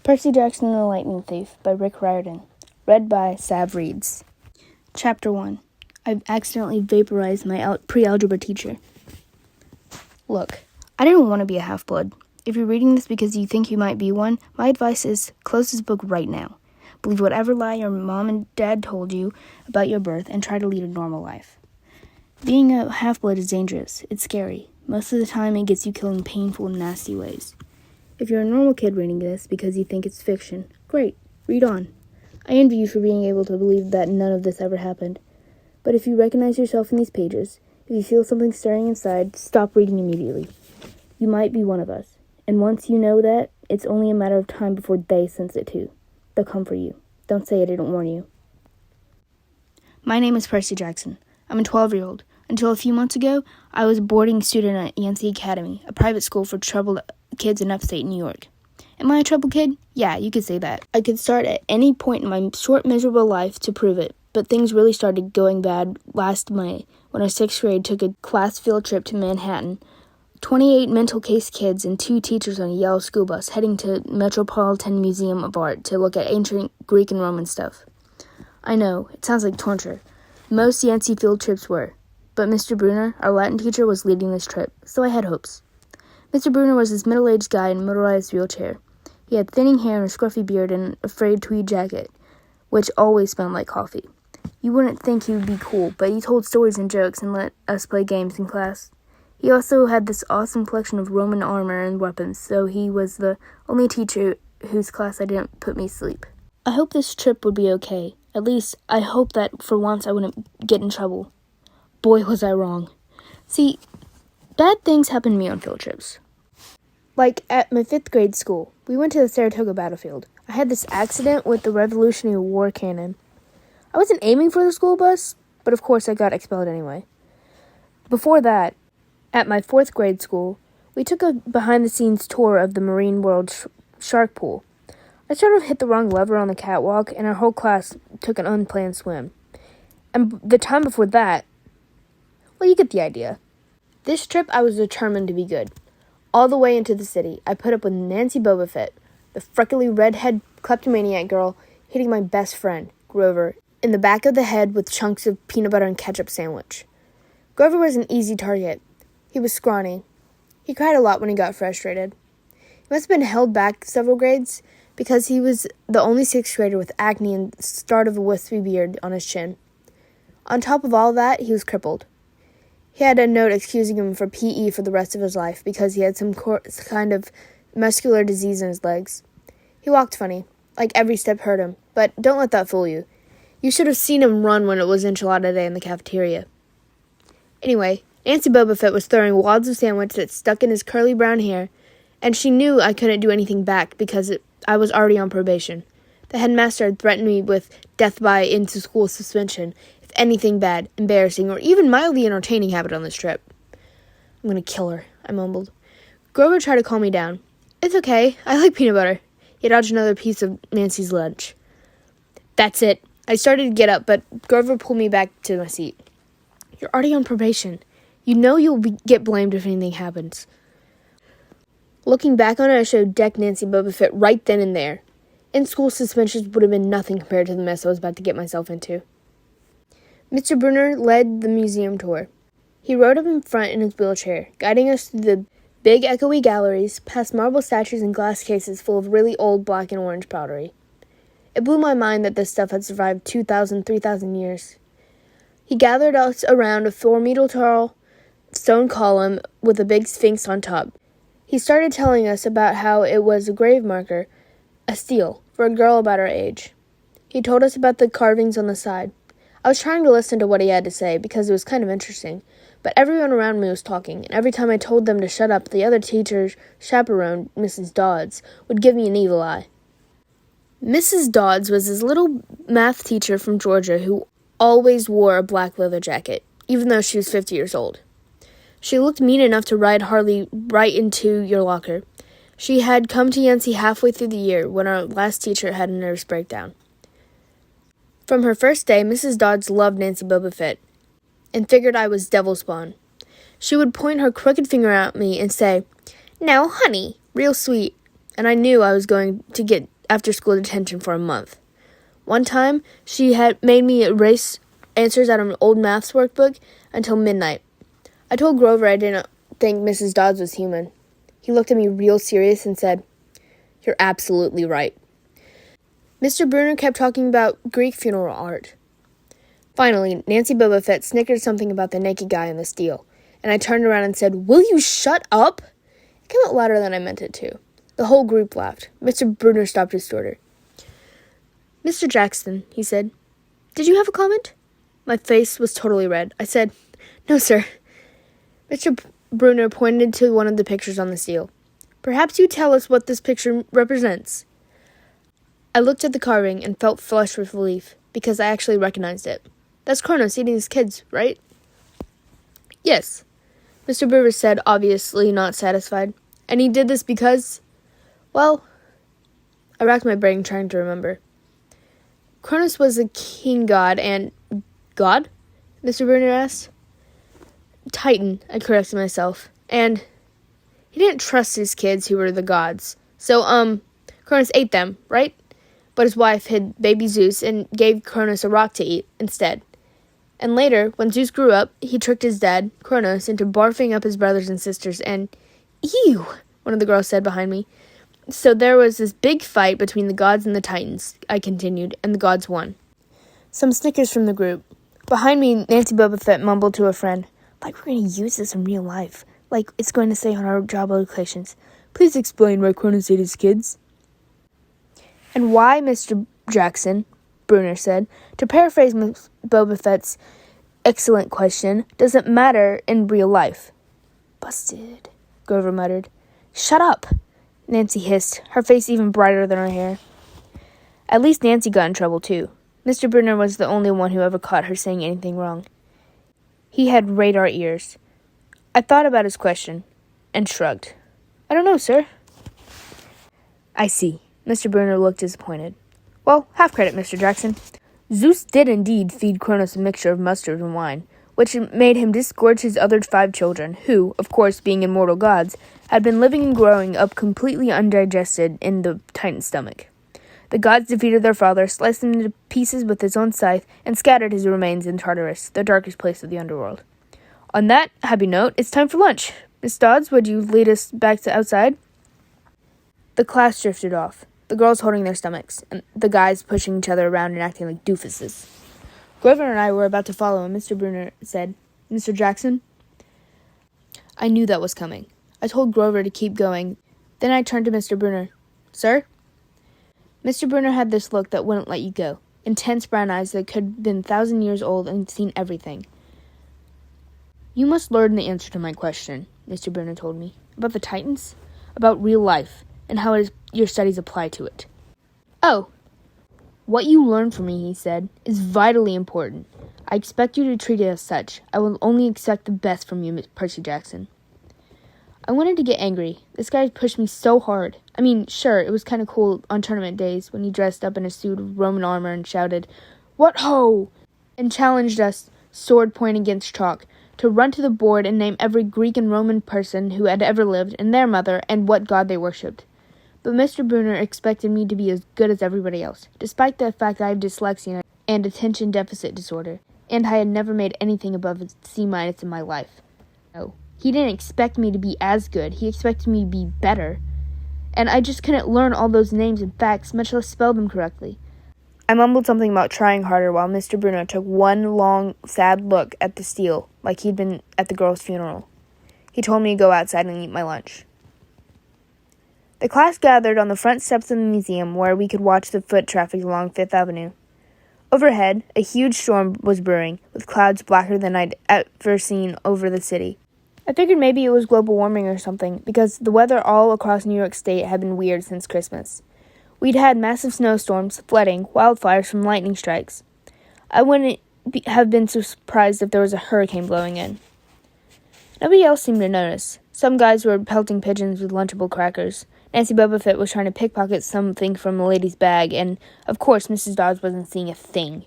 Percy Jackson and the Lightning Thief by Rick Riordan. Read by Sav Reads. Chapter 1. I've accidentally vaporized my pre-algebra teacher. Look, I didn't want to be a half-blood. If you're reading this because you think you might be one, my advice is close this book right now. Believe whatever lie your mom and dad told you about your birth and try to lead a normal life. Being a half-blood is dangerous. It's scary. Most of the time it gets you killed in painful and nasty ways. If you're a normal kid reading this because you think it's fiction, great, read on. I envy you for being able to believe that none of this ever happened. But if you recognize yourself in these pages, if you feel something stirring inside, stop reading immediately. You might be one of us. And once you know that, it's only a matter of time before they sense it too. They'll come for you. Don't say I didn't warn you. My name is Percy Jackson. I'm a 12-year-old. Until a few months ago, I was a boarding student at Yancey Academy, a private school for troubled kids in upstate New York. Am I a troubled kid? Yeah, you could say that. I could start at any point in my short, miserable life to prove it, but things really started going bad last May when our 6th grade took a class field trip to Manhattan. 28 mental case kids and 2 teachers on a yellow school bus heading to Metropolitan Museum of Art to look at ancient Greek and Roman stuff. I know, it sounds like torture. Most Yancey field trips were. But Mr. Bruner, our Latin teacher, was leading this trip, so I had hopes. Mr. Bruner was this middle-aged guy in a motorized wheelchair. He had thinning hair and a scruffy beard and a frayed tweed jacket, which always smelled like coffee. You wouldn't think he would be cool, but he told stories and jokes and let us play games in class. He also had this awesome collection of Roman armor and weapons, so he was the only teacher whose class I didn't put me to sleep. I hope this trip would be okay. At least, I hope that for once I wouldn't get in trouble. Boy, was I wrong. See, bad things happen to me on field trips. Like at my 5th grade school, we went to the Saratoga battlefield. I had this accident with the Revolutionary War cannon. I wasn't aiming for the school bus, but of course I got expelled anyway. Before that, at my 4th grade school, we took a behind-the-scenes tour of the Marine World shark pool. I sort of hit the wrong lever on the catwalk, and our whole class took an unplanned swim. And the time before that, well, you get the idea. This trip, I was determined to be good. All the way into the city, I put up with Nancy Bobofet, the freckly redhead kleptomaniac girl, hitting my best friend, Grover, in the back of the head with chunks of peanut butter and ketchup sandwich. Grover was an easy target. He was scrawny. He cried a lot when he got frustrated. He must have been held back several grades because he was the only 6th grader with acne and the start of a wispy beard on his chin. On top of all that, he was crippled. He had a note excusing him for PE for the rest of his life because he had some kind of muscular disease in his legs. He walked funny, like every step hurt him, but don't let that fool you. You should have seen him run when it was enchilada day in the cafeteria. Anyway, Nancy Bobofet was throwing wads of sandwich that stuck in his curly brown hair, and she knew I couldn't do anything back because I was already on probation. The headmaster had threatened me with death by into-school suspension if anything bad, embarrassing, or even mildly entertaining happened on this trip. I'm gonna kill her, I mumbled. Grover tried to calm me down. It's okay, I like peanut butter. He dodged another piece of Nancy's lunch. That's it. I started to get up, but Grover pulled me back to my seat. You're already on probation. You know you'll get blamed if anything happens. Looking back on it, I showed Deck Nancy Bobofet right then and there. In-school suspensions would have been nothing compared to the mess I was about to get myself into. Mr. Bruner led the museum tour. He rode up in front in his wheelchair, guiding us through the big echoey galleries, past marble statues and glass cases full of really old black and orange pottery. It blew my mind that this stuff had survived 2,000, 3,000 years. He gathered us around a 4-meter-tall stone column with a big sphinx on top. He started telling us about how it was a grave marker, a steal, for a girl about our age. He told us about the carvings on the side. I was trying to listen to what he had to say because it was kind of interesting, but everyone around me was talking, and every time I told them to shut up, the other teacher's chaperone, Mrs. Dodds, would give me an evil eye. Mrs. Dodds was his little math teacher from Georgia who always wore a black leather jacket, even though she was 50 years old. She looked mean enough to ride Harley right into your locker. She had come to Yancey halfway through the year when our last teacher had a nervous breakdown. From her first day, Mrs. Dodds loved Nancy Bobofet and figured I was devil spawn. She would point her crooked finger at me and say, "Now, honey," real sweet, and I knew I was going to get after-school detention for a month. One time, she had made me erase answers out of an old maths workbook until midnight. I told Grover I didn't think Mrs. Dodds was human. He looked at me real serious and said, "You're absolutely right." Mr. Bruner kept talking about Greek funeral art. Finally, Nancy Boba Fett snickered something about the naked guy in the steel, and I turned around and said, "Will you shut up?" It came out louder than I meant it to. The whole group laughed. Mr. Bruner stopped his daughter. "Mr. Jackson," he said, "did you have a comment?" My face was totally red. I said, "No, sir." Mr. Bruner pointed to one of the pictures on the steel. "Perhaps you tell us what this picture represents." I looked at the carving and felt flushed with relief, because I actually recognized it. "That's Kronos eating his kids, right?" "Yes," Mr. Bruner said, obviously not satisfied. "And he did this because, well," I racked my brain trying to remember. "Kronos was a king god and..." "God?" Mr. Bruner asked. "Titan," I corrected myself. "And he didn't trust his kids who were the gods. So, Kronos ate them, right? But his wife hid baby Zeus and gave Kronos a rock to eat instead. And later, when Zeus grew up, he tricked his dad, Kronos, into barfing up his brothers and sisters and..." "Ew," one of the girls said behind me. "So there was this big fight between the gods and the Titans," I continued, "and the gods won." Some snickers from the group. Behind me, Nancy Boba Fett mumbled to a friend, "Like we're going to use this in real life. Like it's going to say on our job applications, 'Please explain why Kronos ate his kids.'" "And why, Mr. Jackson," Bruner said, "to paraphrase Boba Fett's excellent question, does it matter in real life?" "Busted," Grover muttered. "Shut up," Nancy hissed, her face even brighter than her hair. At least Nancy got in trouble, too. Mr. Bruner was the only one who ever caught her saying anything wrong. He had radar ears. I thought about his question and shrugged. "I don't know, sir." "I see." Mr. Bruner looked disappointed. "Well, half credit, Mr. Jackson. Zeus did indeed feed Kronos a mixture of mustard and wine, which made him disgorge his other 5 children, who, of course, being immortal gods, had been living and growing up completely undigested in the Titan's stomach. The gods defeated their father, sliced him into pieces with his own scythe, and scattered his remains in Tartarus, the darkest place of the underworld. On that happy note, it's time for lunch. Miss Dodds, would you lead us back to outside?" The class drifted off, the girls holding their stomachs, and the guys pushing each other around and acting like doofuses. Grover and I were about to follow, and Mr. Bruner said, "Mr. Jackson?" I knew that was coming. I told Grover to keep going. Then I turned to Mr. Bruner. "Sir?" Mr. Bruner had this look that wouldn't let you go. Intense brown eyes that could have been 1,000 years old and seen everything. "You must learn the answer to my question," Mr. Bruner told me. "About the Titans? About real life, and how your studies apply to it." "Oh. What you learn from me," he said, "is vitally important. I expect you to treat it as such. I will only accept the best from you, Percy Jackson." I wanted to get angry. This guy pushed me so hard. I mean, sure, it was kind of cool on tournament days when he dressed up in a suit of Roman armor and shouted, "What ho!" and challenged us, sword point against chalk, to run to the board and name every Greek and Roman person who had ever lived, and their mother, and what god they worshipped. But Mr. Bruner expected me to be as good as everybody else, despite the fact I have dyslexia and attention deficit disorder, and I had never made anything above a C- in my life. No. He didn't expect me to be as good. He expected me to be better. And I just couldn't learn all those names and facts, much less spell them correctly. I mumbled something about trying harder while Mr. Bruno took one long, sad look at the steel, like he'd been at the girl's funeral. He told me to go outside and eat my lunch. The class gathered on the front steps of the museum where we could watch the foot traffic along Fifth Avenue. Overhead, a huge storm was brewing, with clouds blacker than I'd ever seen over the city. I figured maybe it was global warming or something, because the weather all across New York State had been weird since Christmas. We'd had massive snowstorms, flooding, wildfires from lightning strikes. I wouldn't have been so surprised if there was a hurricane blowing in. Nobody else seemed to notice. Some guys were pelting pigeons with Lunchable crackers. Nancy Boba Fett was trying to pickpocket something from a lady's bag, and, of course, Mrs. Dodds wasn't seeing a thing.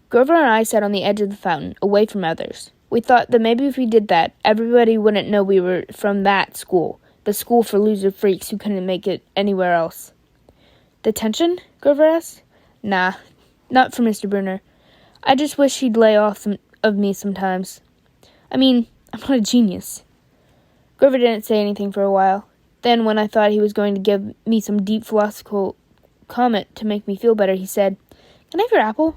Grover and I sat on the edge of the fountain, away from others. We thought that maybe if we did that, everybody wouldn't know we were from that school, the school for loser freaks who couldn't make it anywhere else. Detention? Grover asked. Nah, not for Mr. Bruner. I just wish he'd lay off of me sometimes. I mean, I'm not a genius. Grover didn't say anything for a while. Then, when I thought he was going to give me some deep philosophical comment to make me feel better, he said, Can I have your apple?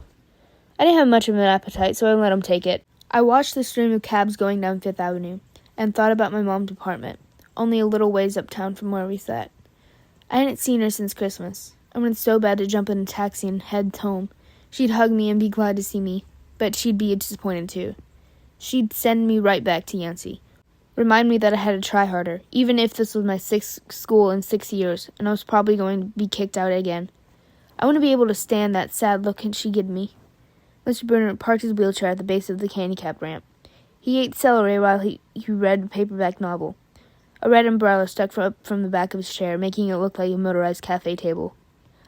I didn't have much of an appetite, so I let him take it. I watched the stream of cabs going down Fifth Avenue and thought about my mom's apartment, only a little ways uptown from where we sat. I hadn't seen her since Christmas. I wanted so bad to jump in a taxi and head home. She'd hug me and be glad to see me, but she'd be disappointed too. She'd send me right back to Yancey. Remind me that I had to try harder, even if this was my 6th school in 6 years, and I was probably going to be kicked out again. I wouldn't be able to stand that sad look she gave me. Mr. Bruner parked his wheelchair at the base of the handicap ramp. He ate celery while he read a paperback novel. A red umbrella stuck from the back of his chair, making it look like a motorized cafe table.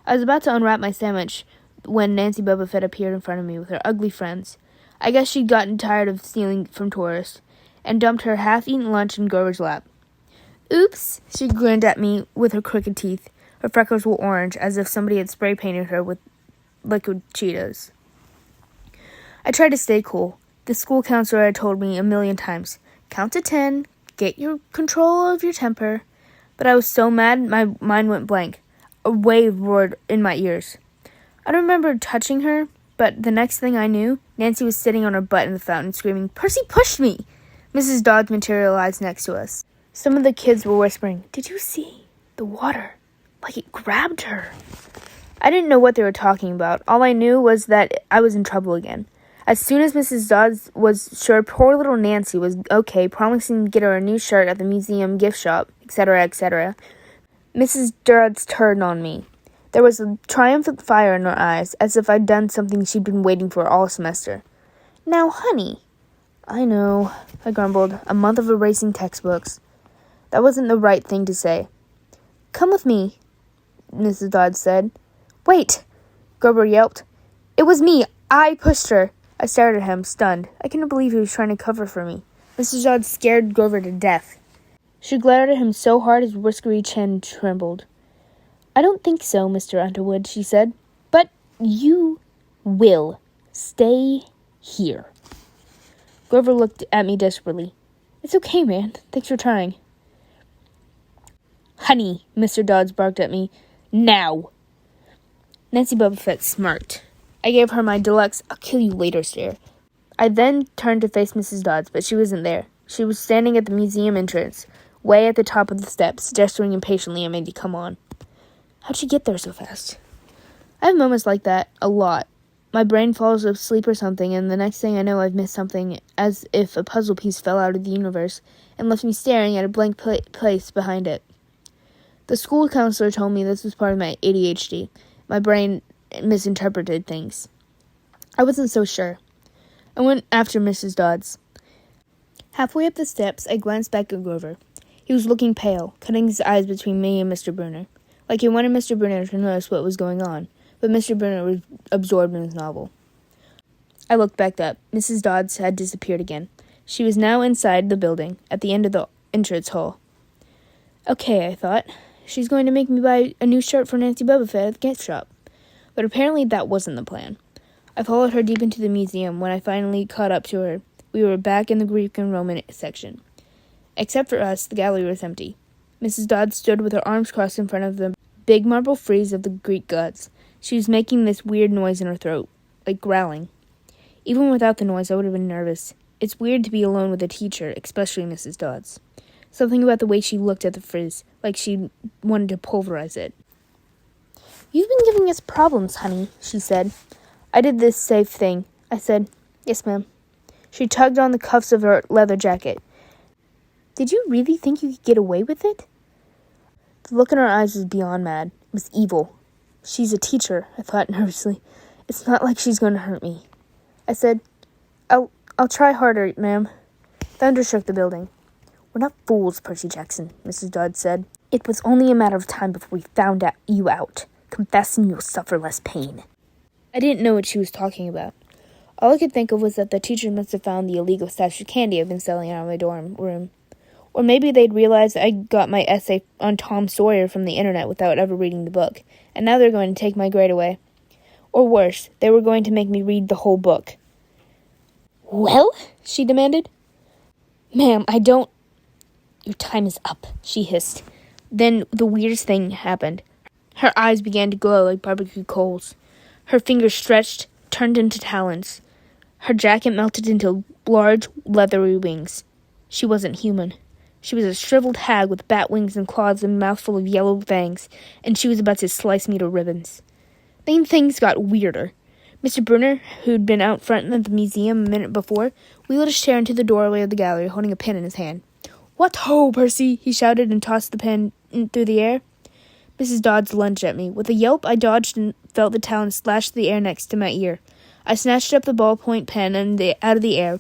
I was about to unwrap my sandwich when Nancy Boba Fett appeared in front of me with her ugly friends. I guess she'd gotten tired of stealing from tourists, and dumped her half-eaten lunch in Grover's lap. Oops, she grinned at me with her crooked teeth. Her freckles were orange, as if somebody had spray-painted her with liquid Cheetos. I tried to stay cool. The school counselor had told me a million times, count to 10, get your control of your temper. But I was so mad, my mind went blank. A wave roared in my ears. I don't remember touching her, but the next thing I knew, Nancy was sitting on her butt in the fountain, screaming, Percy pushed me! Mrs. Dodds materialized next to us. Some of the kids were whispering, Did you see? The water. Like it grabbed her. I didn't know what they were talking about. All I knew was that I was in trouble again. As soon as Mrs. Dodds was sure poor little Nancy was okay, promising to get her a new shirt at the museum gift shop, etc., etc., Mrs. Dodds turned on me. There was a triumphant fire in her eyes, as if I'd done something she'd been waiting for all semester. Now, honey... I know, I grumbled. A month of erasing textbooks. That wasn't the right thing to say. Come with me, Mrs. Dodds said. Wait, Grover yelped. It was me. I pushed her. I stared at him, stunned. I couldn't believe he was trying to cover for me. Mrs. Dodds scared Grover to death. She glared at him so hard his whiskery chin trembled. I don't think so, Mr. Underwood, she said. But you will stay here. Grover looked at me desperately. It's okay, man. Thanks for trying. Honey, Mr. Dodds barked at me. Now. Nancy Boba Fett smirked. I gave her my deluxe, I'll kill you later stare. I then turned to face Mrs. Dodds, but she wasn't there. She was standing at the museum entrance, way at the top of the steps, gesturing impatiently at me to come on. How'd she get there so fast? I have moments like that, a lot. My brain falls asleep or something, and the next thing I know I've missed something, as if a puzzle piece fell out of the universe and left me staring at a blank place behind it. The school counselor told me this was part of my ADHD. My brain misinterpreted things. I wasn't so sure. I went after Mrs. Dodds. Halfway up the steps, I glanced back at Grover. He was looking pale, cutting his eyes between me and Mr. Bruner, like he wanted Mr. Bruner to notice what was going on. But Mr. Bruner was absorbed in his novel. I looked back up. Mrs. Dodds had disappeared again. She was now inside the building, at the end of the entrance hall. Okay, I thought. She's going to make me buy a new shirt for Nancy Boba Fett at the gift shop. But apparently that wasn't the plan. I followed her deep into the museum. When I finally caught up to her, we were back in the Greek and Roman section. Except for us, the gallery was empty. Mrs. Dodds stood with her arms crossed in front of the big marble frieze of the Greek gods. She was making this weird noise in her throat, like growling. Even without the noise, I would have been nervous. It's weird to be alone with a teacher, especially Mrs. Dodds. Something about the way she looked at the frieze, like she wanted to pulverize it. You've been giving us problems, honey, she said. I did this safe thing. I said, Yes, ma'am. She tugged on the cuffs of her leather jacket. Did you really think you could get away with it? The look in her eyes was beyond mad. It was evil. She's a teacher, I thought nervously. It's not like she's going to hurt me. I said, I'll try harder, ma'am. Thunder shook the building. We're not fools, Percy Jackson, Mrs. Dodds said. It was only a matter of time before we found you out. Confess and you'll suffer less pain. I didn't know what she was talking about. All I could think of was that the teacher must have found the illegal stash of candy I've been selling out of my dorm room. Or maybe they'd realized I got my essay on Tom Sawyer from the internet without ever reading the book, and now they're going to take my grade away. Or worse, they were going to make me read the whole book. "Well?" she demanded. "Ma'am, I don't—" "Your time is up," she hissed. Then the weirdest thing happened. Her eyes began to glow like barbecue coals. Her fingers stretched, turned into talons. Her jacket melted into large, leathery wings. She wasn't human. She was a shriveled hag with bat wings and claws and a mouthful of yellow fangs, and she was about to slice me to ribbons. Then things got weirder. Mr. Brunner, who'd been out front of the museum a minute before, wheeled his chair into the doorway of the gallery, holding a pen in his hand. "What ho, Percy!" he shouted and tossed the pen through the air. Mrs. Dodds lunged at me. With a yelp, I dodged and felt the talon slash the air next to my ear. I snatched up the ballpoint pen out of the air,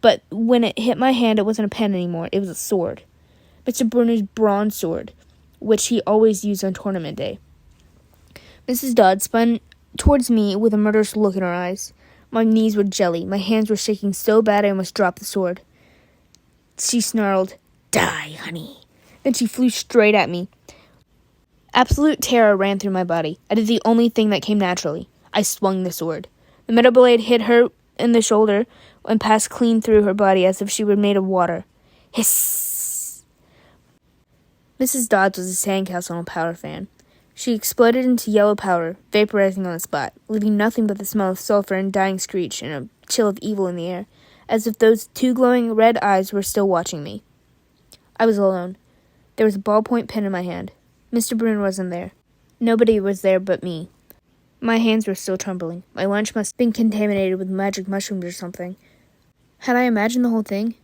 but when it hit my hand, it wasn't a pen anymore. It was a sword. Mr. Brunner's bronze sword, which he always used on tournament day. Mrs. Dodds spun towards me with a murderous look in her eyes. My knees were jelly. My hands were shaking so bad I almost dropped the sword. She snarled, "Die, honey." Then she flew straight at me. Absolute terror ran through my body. I did the only thing that came naturally. I swung the sword. The metal blade hit her in the shoulder and passed clean through her body as if she were made of water. Hiss! Mrs. Dodds was a sandcastle on a powder fan. She exploded into yellow powder, vaporizing on the spot, leaving nothing but the smell of sulfur and dying screech and a chill of evil in the air, as if those two glowing red eyes were still watching me. I was alone. There was a ballpoint pen in my hand. Mr. Brunner wasn't there. Nobody was there but me. My hands were still trembling. My lunch must have been contaminated with magic mushrooms or something. Had I imagined the whole thing?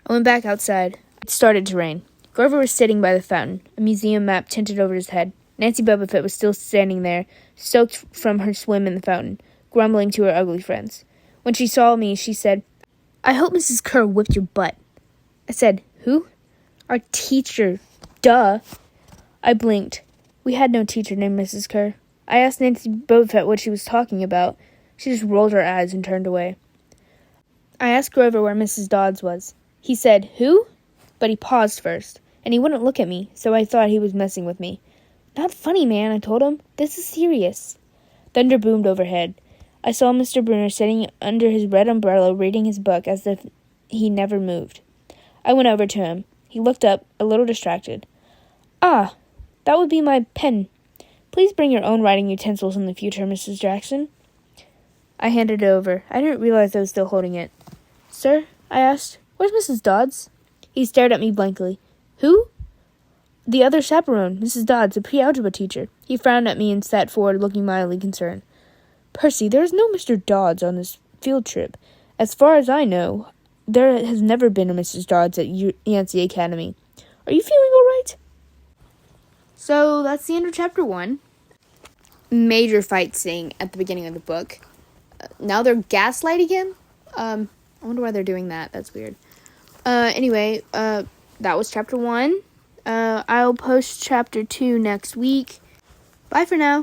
I went back outside. It started to rain. Grover was sitting by the fountain, a museum map tinted over his head. Nancy Bubblefett was still standing there, soaked from her swim in the fountain, grumbling to her ugly friends. When she saw me, she said, "I hope Mrs. Kerr whipped your butt." I said, "Who?" "Our teacher. Duh." I blinked. We had no teacher named Mrs. Kerr. I asked Nancy Bobfett what she was talking about. She just rolled her eyes and turned away. I asked Grover where Mrs. Dodds was. He said, "Who?" But he paused first, and he wouldn't look at me, so I thought he was messing with me. "Not funny, man," I told him. "This is serious." Thunder boomed overhead. I saw Mr. Brunner sitting under his red umbrella reading his book as if he never moved. I went over to him. He looked up, a little distracted. "Ah, that would be my pen. Please bring your own writing utensils in the future, Mrs. Jackson." I handed it over. I didn't realize I was still holding it. "Sir?" I asked. "Where's Mrs. Dodds?" He stared at me blankly. "Who?" "The other chaperone, Mrs. Dodds, a pre-algebra teacher." He frowned at me and sat forward, looking mildly concerned. "Percy, there is no Mr. Dodds on this field trip. As far as I know, there has never been a Mrs. Dodds at Yancey Academy. Are you feeling all right?" So that's the end of chapter 1. Major fight scene at the beginning of the book. Now they're gaslighting him? I wonder why they're doing that. That's weird. Anyway, that was chapter 1. I'll post chapter 2 next week. Bye for now.